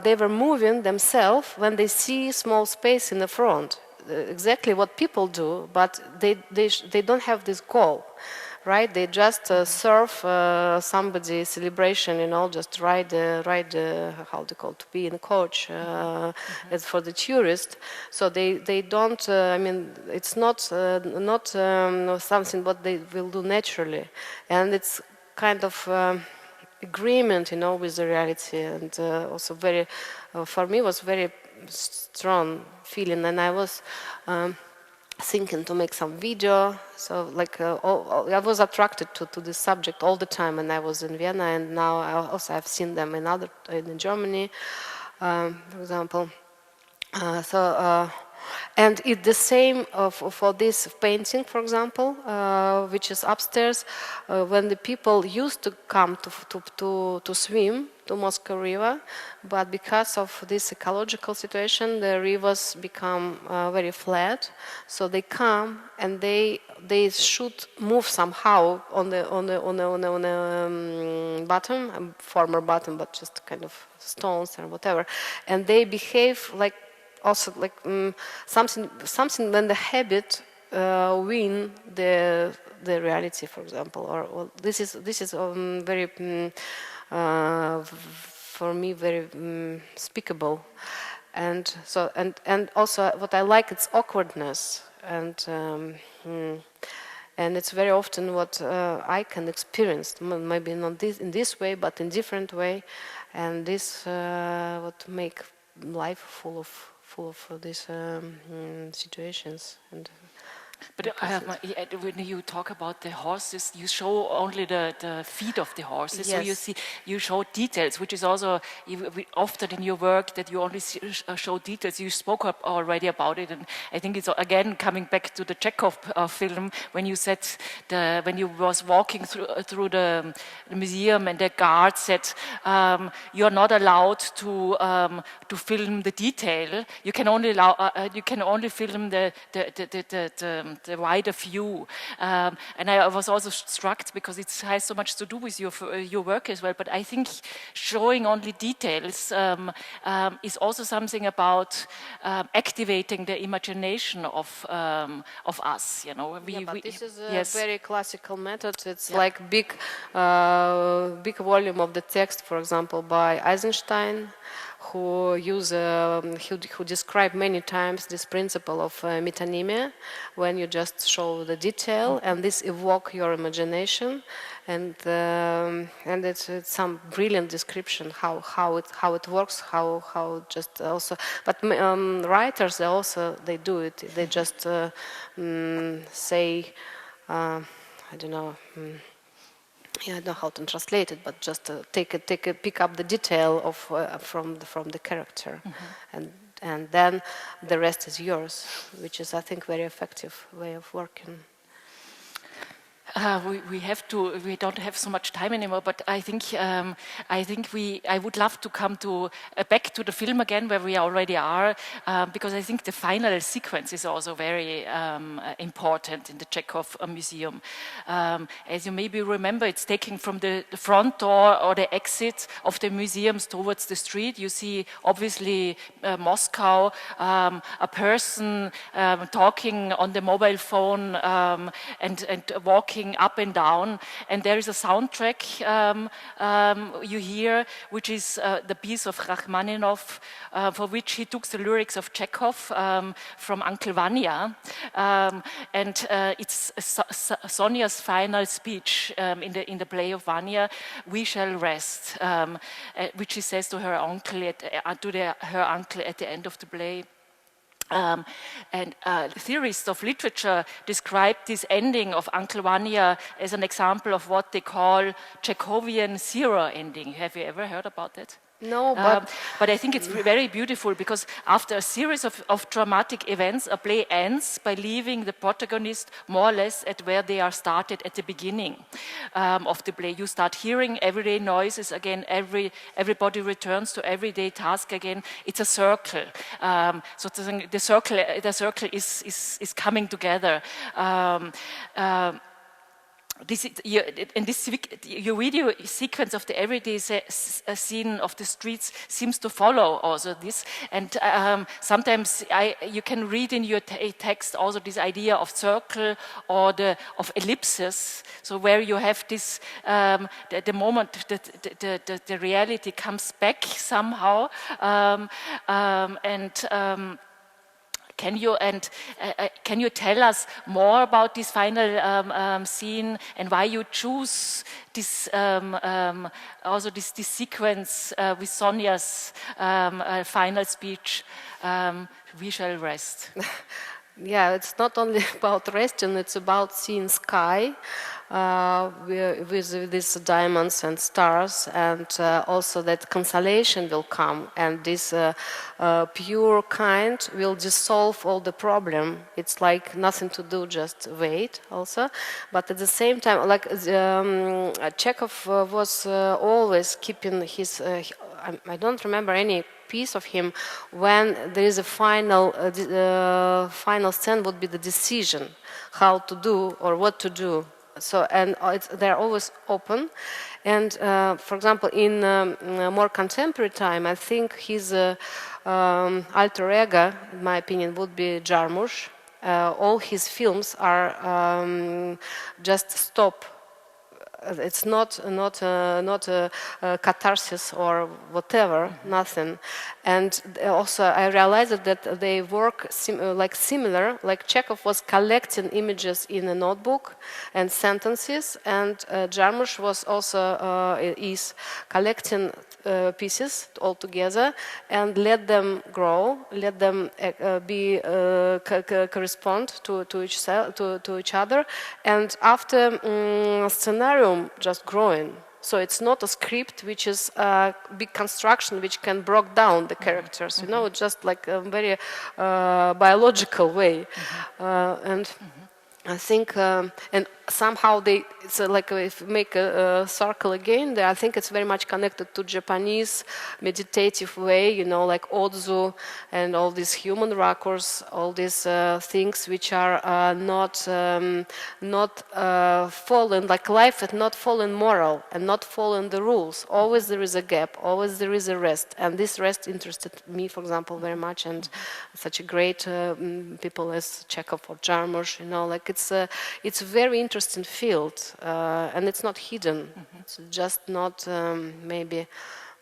they were moving themselves when they see small space in the front. Exactly what people do, but they don't have this goal. Right, they just serve somebody's celebration, just ride how they call to be in a coach as for the tourist. So they don't. I mean, it's not something what they will do naturally, and it's kind of agreement, with the reality, and also very for me was very strong feeling, and I was. Thinking to make some video, so like I was attracted to this subject all the time when I was in Vienna, and now I've seen them in Germany, for example. And it's the same for this painting, for example, which is upstairs. When the people used to come to swim to Moscow River, but because of this ecological situation, the rivers become very flat. So they come and they should move somehow on the bottom, former bottom, but just kind of stones or whatever, and they behave like. Also, like something when the habit win the reality, for example, or this is very for me very speakable, and so and also what I like, it's awkwardness, and it's very often what I can experience, maybe not in this way, but in different way, and this what make life full of these situations. And but when you talk about the horses, you show only the feet of the horses. Yes. So you show details, which is also often in your work that you only show details. You spoke up already about it, and I think it's again coming back to the Chekhov film when you said when you was walking through the museum and the guard said you are not allowed to film the detail. You can only film the wider view, and I was also struck because it has so much to do with your work as well. But I think showing only details is also something about activating the imagination of us. You know, but this is a yes. very classical method. It's like big volume of the text, for example, by Eisenstein, who described many times this principle of metonymia, when you just show the detail and this evoke your imagination, and it's some brilliant description how it works, how just also. But writers they do it. They just say I don't know. I don't know how to translate it, but just pick up the detail of from the character, and then the rest is yours, which is, I think, very effective way of working. We don't have so much time anymore, but I think I would love to come back to the film again, where we already are, because I think the final sequence is also very important in the Chekhov Museum. As you maybe remember, it's taken from the front door or the exit of the museums towards the street. You see, obviously, Moscow, a person talking on the mobile phone and walking up and down, and there is a soundtrack you hear, which is the piece of Rachmaninoff, for which he took the lyrics of Chekhov from Uncle Vanya, and it's Sonia's final speech in the play of Vanya, "We shall rest," which she says to her uncle her uncle at the end of the play. And theorists of literature describe this ending of Uncle Vanya as an example of what they call Chekhovian zero ending. Have you ever heard about that? No, but I think it's very beautiful, because after a series of dramatic events, a play ends by leaving the protagonist more or less at where they are started at the beginning of the play. You start hearing everyday noises again, everybody returns to everyday task again. It's a circle. So the circle is coming together. Your video sequence of the everyday scene of the streets seems to follow also this, and sometimes you can read in your text also this idea of circle or of ellipses. So where you have this the moment that the reality comes back somehow, Can you tell us more about this final scene and why you choose this also this sequence with Sonia's final speech? We shall rest. Yeah, it's not only about resting; it's about seeing sky with these diamonds and stars, and also that consolation will come, and this pure kind will dissolve all the problem. It's like nothing to do, just wait. Also, but at the same time, like Chekhov was always keeping his. I don't remember any piece of him when there is a final scene would be the decision how to do or what to do. So, and they're always open. And for example, in more contemporary time, I think his alter ego, in my opinion, would be Jarmusch. all his films are just stop. It's not a catharsis or whatever, nothing. And also I realized that they work similar. Like Chekhov was collecting images in a notebook and sentences, and Jarmusch was also is collecting pieces all together and let them grow, let them correspond to each other, and after scenario just growing. So it's not a script which is a big construction which can break down the characters. You know, it's just like a very biological way, and. I think, and somehow it's like if we make a circle again, I think it's very much connected to Japanese meditative way, you know, like Ozu and all these human records, all these things which are not fallen, like life had not fallen moral and not fallen the rules. Always there is a gap, always there is a rest, and this rest interested me, for example, very much, and such a great people as Chekhov or Jarmusch, you know, like it's a very interesting field, and it's not hidden. It's just not maybe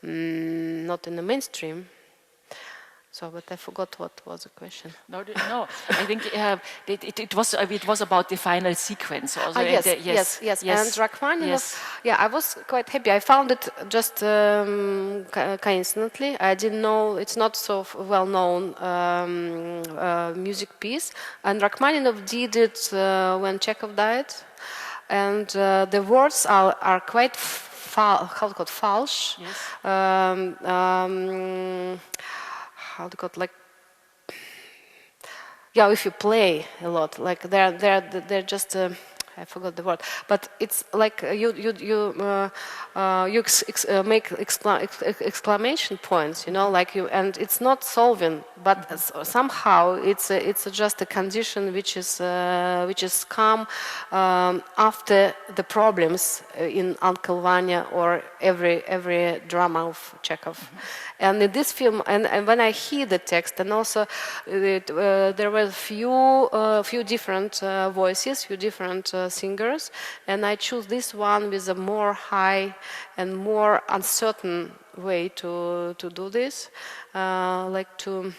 not in the mainstream. So, but I forgot what was the question. No. I think it was about the final sequence. Also. Yes. And Rachmaninoff. Yeah, I was quite happy. I found it just coincidentally. I didn't know it's not so well-known music piece. And Rachmaninoff did it when Chekhov died, and the words are quite false. Yes. How to call it, like, yeah, if you play a lot, like they're just I forgot the word, but it's like you make exclamation points, you know, like you, and it's not solving, but somehow it's just a condition which is come after the problems in Uncle Vanya or every drama of Chekhov. And in this film, and when I hear the text, and also there were few different voices, few different singers, and I choose this one with a more high and more uncertain way to do this, like to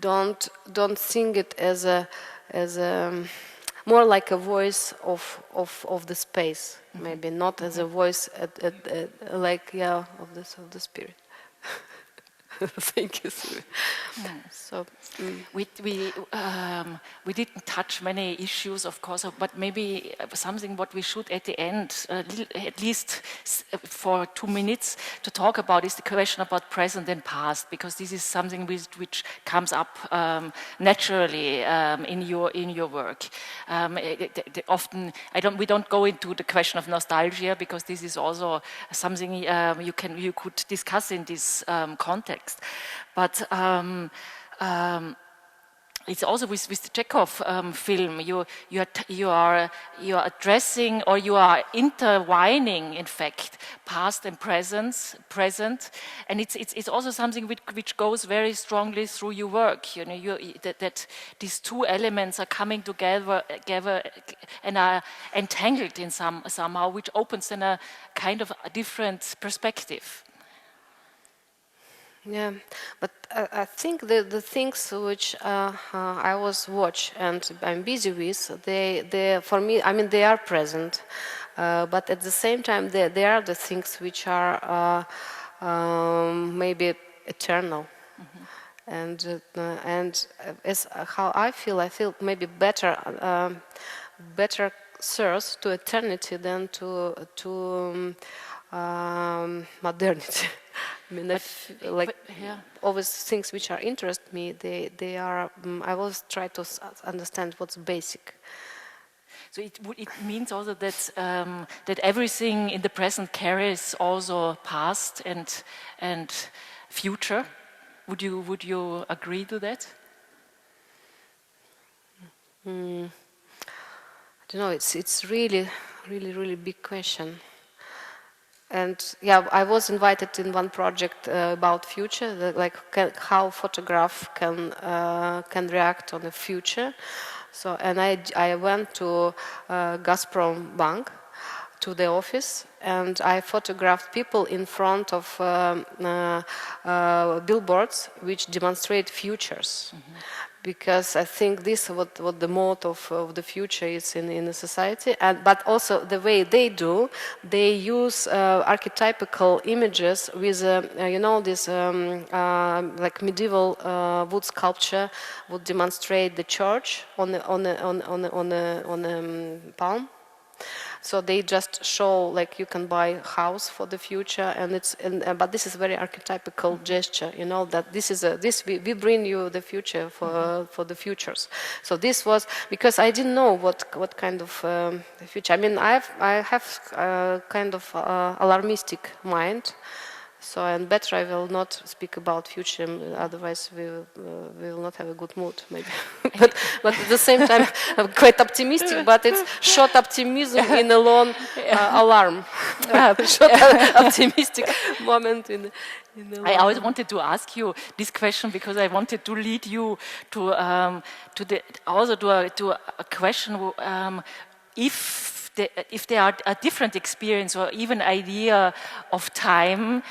don't sing it as a more like a voice of the space, maybe not as a voice like of the spirit. Thank you. So we didn't touch many issues, of course, but maybe something what we should at the end, at least for 2 minutes, to talk about is the question about present and past, because this is something which comes up naturally in your work. Often we don't go into the question of nostalgia, because this is also something you could discuss in this context. But it's also with the Chekhov film. You are addressing, or you are intertwining, in fact, past and present, and it's also something which goes very strongly through your work. You know, that these two elements are coming together and are entangled in somehow, which opens then a kind of a different perspective. Yeah, but I think the things which I was watch and I'm busy with, they for me, I mean, they are present, but at the same time, they are the things which are maybe eternal, and as how I feel maybe better serves to eternity than to modernity. I mean, always things which are interest me, they are. I always try to understand what's basic. So it means also that that everything in the present carries also past and future. Would you agree to that? I don't know. It's really big question. And yeah, I was invited in one project about future, how photograph can react on the future. So, and I went to Gazprom Bank, to the office, and I photographed people in front of billboards which demonstrate futures. Because I think this is what the mode of the future is in the society, but also the way they do, they use archetypical images with this like medieval wood sculpture would demonstrate the church on the palm. So they just show like you can buy a house for the future, and but this is very archetypical gesture, that we bring you the future for the futures. So this was because I didn't know what kind of future. I mean, I have a kind of alarmistic mind. So, and better I will not speak about future, otherwise we will not have a good mood, maybe. but at the same time, I'm quite optimistic, but it's short optimism in a long alarm. Short optimistic moment in the I always wanted to ask you this question because I wanted to lead you to a question if there are a different experience or even idea of time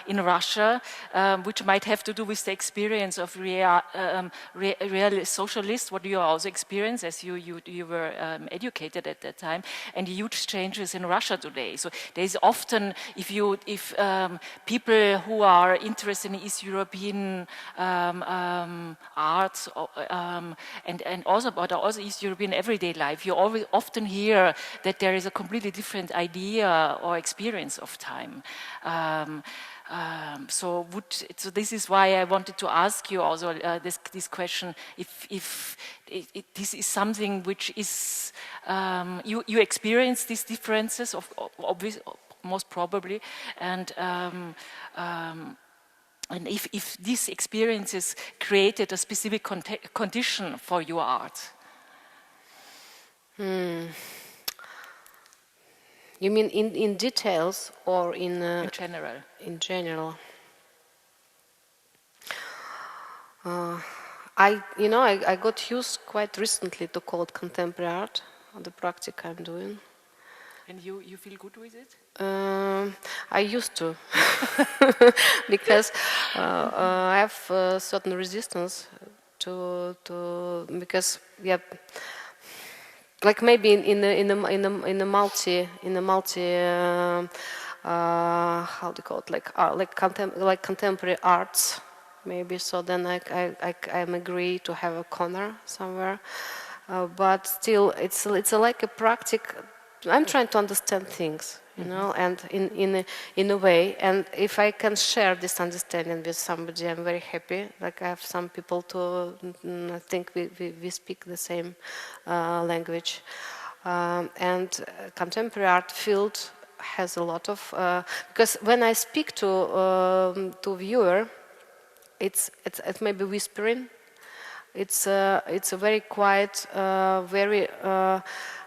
in Russia, which might have to do with the experience of real socialists, what you also experienced as you were educated at that time, and the huge changes in Russia today. So there is often, if people who are interested in East European arts and also East European everyday life, you always often hear that there is a completely different idea or experience of time. So this is why I wanted to ask you also this question: if this is something which is you experience these differences of most probably, and if these experiences created a specific condition for your art. You mean in details or in general? In general. I got used quite recently to call it contemporary art, the practice I'm doing. And you feel good with it? I used to, because I have certain resistance to because like maybe in the multi how do you call it, like contemporary arts maybe. So then I agree to have a corner somewhere, but still it's like a practice. I'm trying to understand things, and in a way, and if I can share this understanding with somebody, I'm very happy. Like I have some people I think we speak the same language, and contemporary art field has a lot of because when I speak to viewer, it's maybe whispering. It's a very quiet, very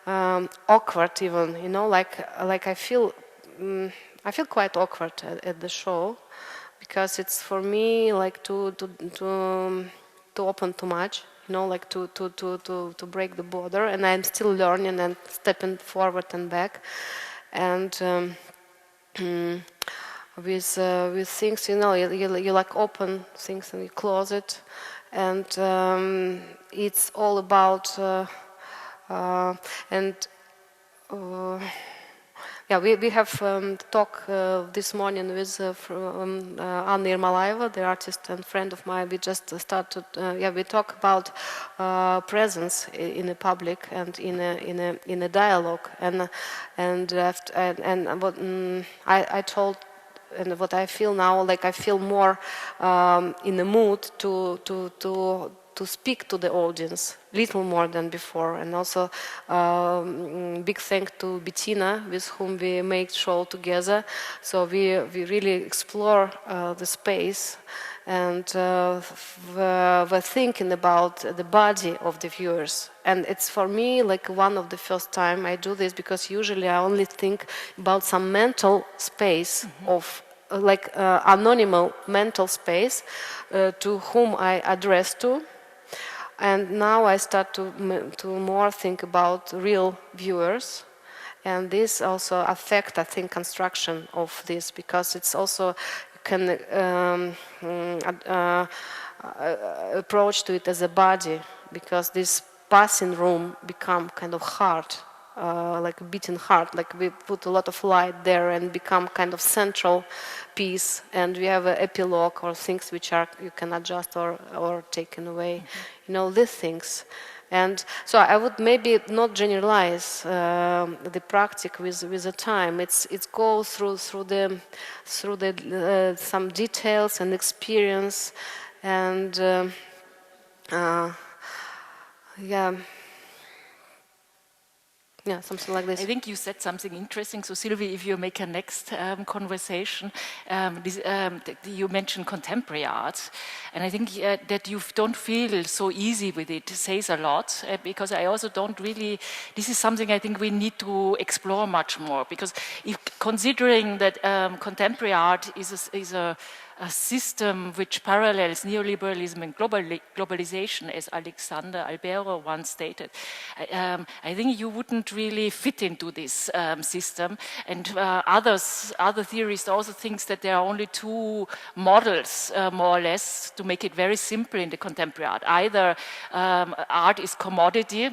awkward even, like I feel quite awkward at the show, because it's for me like to open too much, like to break the border, and I'm still learning and stepping forward and back, and with things, you like open things and you close it, and it's all about we have talk this morning with Anna Yermolaeva, the artist and friend of mine. We just started. We talk about presence in the public and in a dialogue, and what I told. And what I feel now, like I feel more in the mood to speak to the audience, little more than before. And also big thanks to Bettina, with whom we make show together. So we really explore the space, and were thinking about the body of the viewers. And it's for me like one of the first time I do this, because usually I only think about some mental space of like anonymous mental space to whom I address to. And now I start to more think about real viewers. And this also affect, I think, construction of this, because it's also, you can approach to it as a body, because this passing room become kind of hard, like a beating heart, like we put a lot of light there and become kind of central piece, and we have an epilogue or things which are you can adjust or taken away, you know, these things. And so I would maybe not generalize the practice with the time. It's goes through the some details and experience, and yeah, something like this. I think you said something interesting. So, Sylvie, if you make a next conversation, you mentioned contemporary art, and I think that you don't feel so easy with it says a lot, because I also don't really. This is something I think we need to explore much more, because if considering that contemporary art is a system which parallels neoliberalism and globalization, as Alexander Albero once stated. I think you wouldn't really fit into this system. And other theorists also think that there are only two models, more or less, to make it very simple in the contemporary art. Either art is commodity,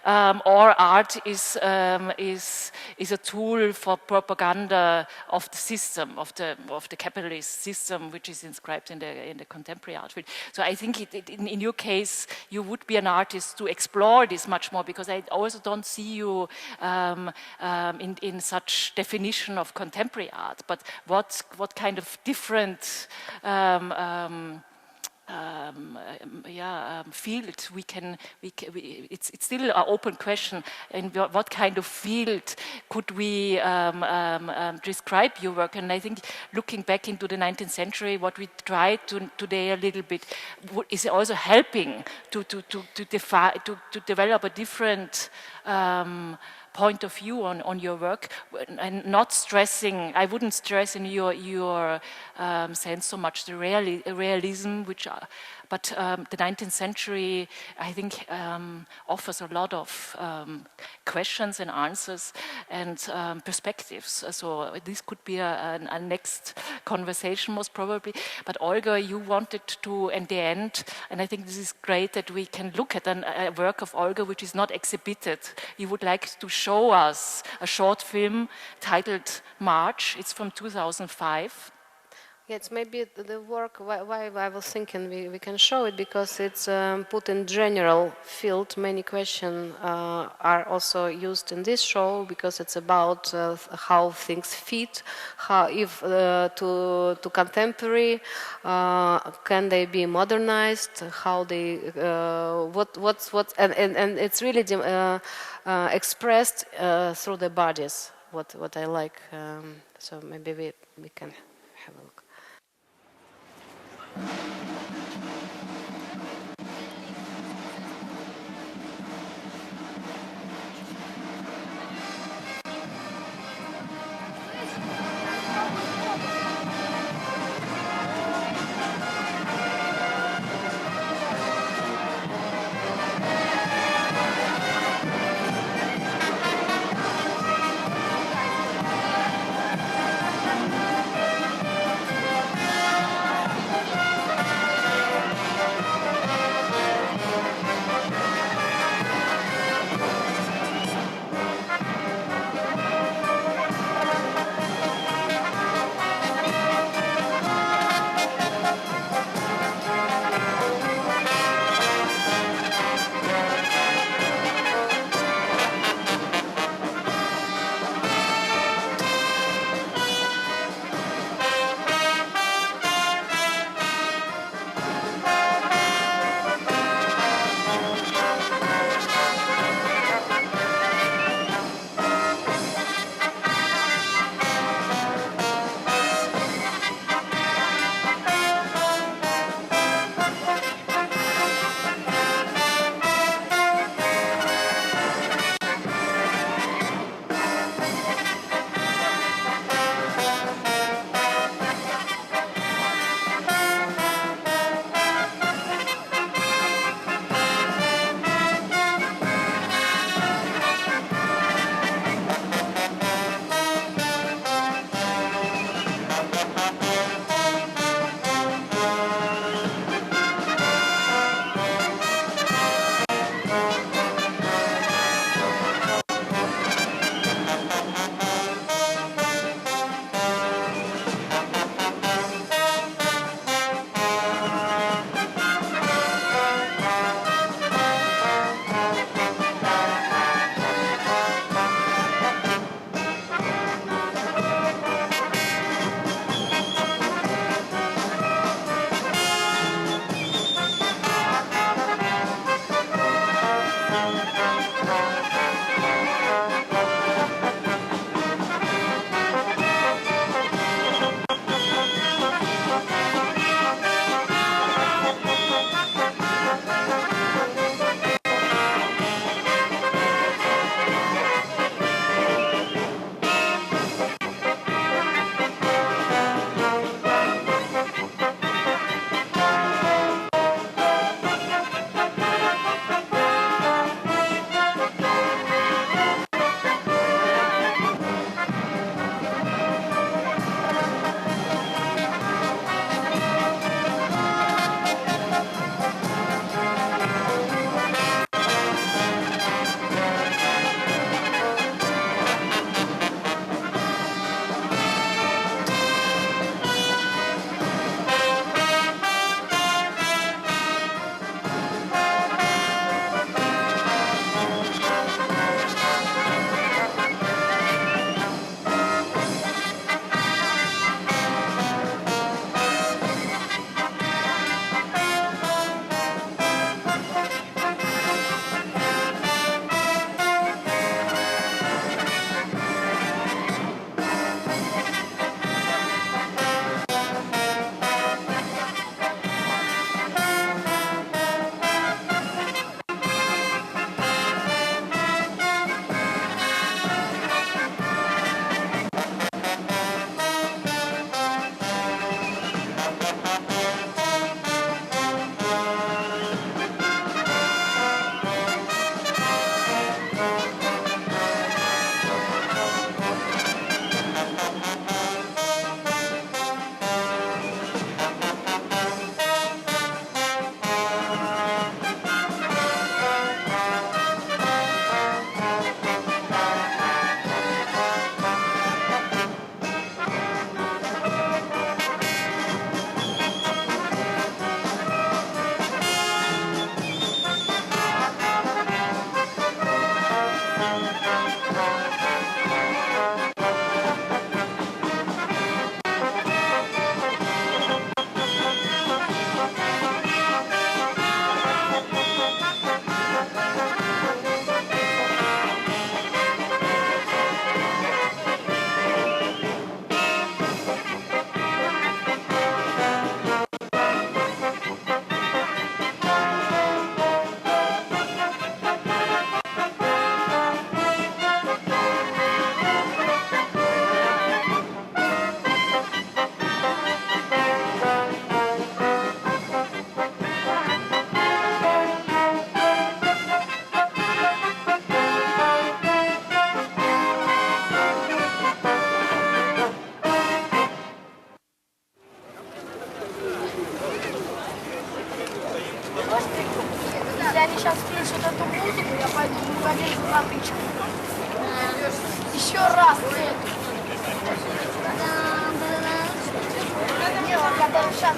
or art is a tool for propaganda of the system, of the capitalist system, which is inscribed in the contemporary art field. So I think in your case, you would be an artist to explore this much more, because I also don't see you in such definition of contemporary art. But what kind of different field it's still an open question. In what kind of field could we describe your work? And I think looking back into the 19th century, what we tried today a little bit is also helping to develop a different point of view on your work, and not stressing. I wouldn't stress in your sense so much the realism, but the 19th century, I think, offers a lot of questions and answers and perspectives. So this could be a next conversation, most probably. But Olga, you wanted to, in the end, and I think this is great that we can look at a work of Olga which is not exhibited. You would like to show us a short film titled March. It's from 2005. Yeah, it's maybe the work, why I was thinking we can show it, because it's put in general field. Many questions are also used in this show, because it's about how things fit, how if to contemporary, can they be modernized, how they, and it's really expressed through the bodies, what I like. So maybe we can have a look. если они сейчас включат эту музыку, я пойду залезу на тычку. Еще раз эту. Не, вот который сейчас.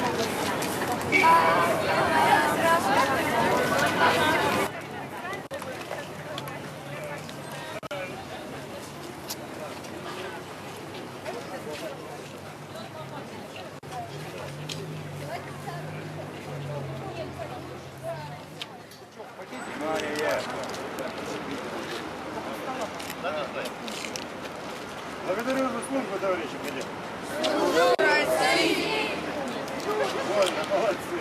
Благодарю за службу, товарищи коллеги. Вольно, молодцы.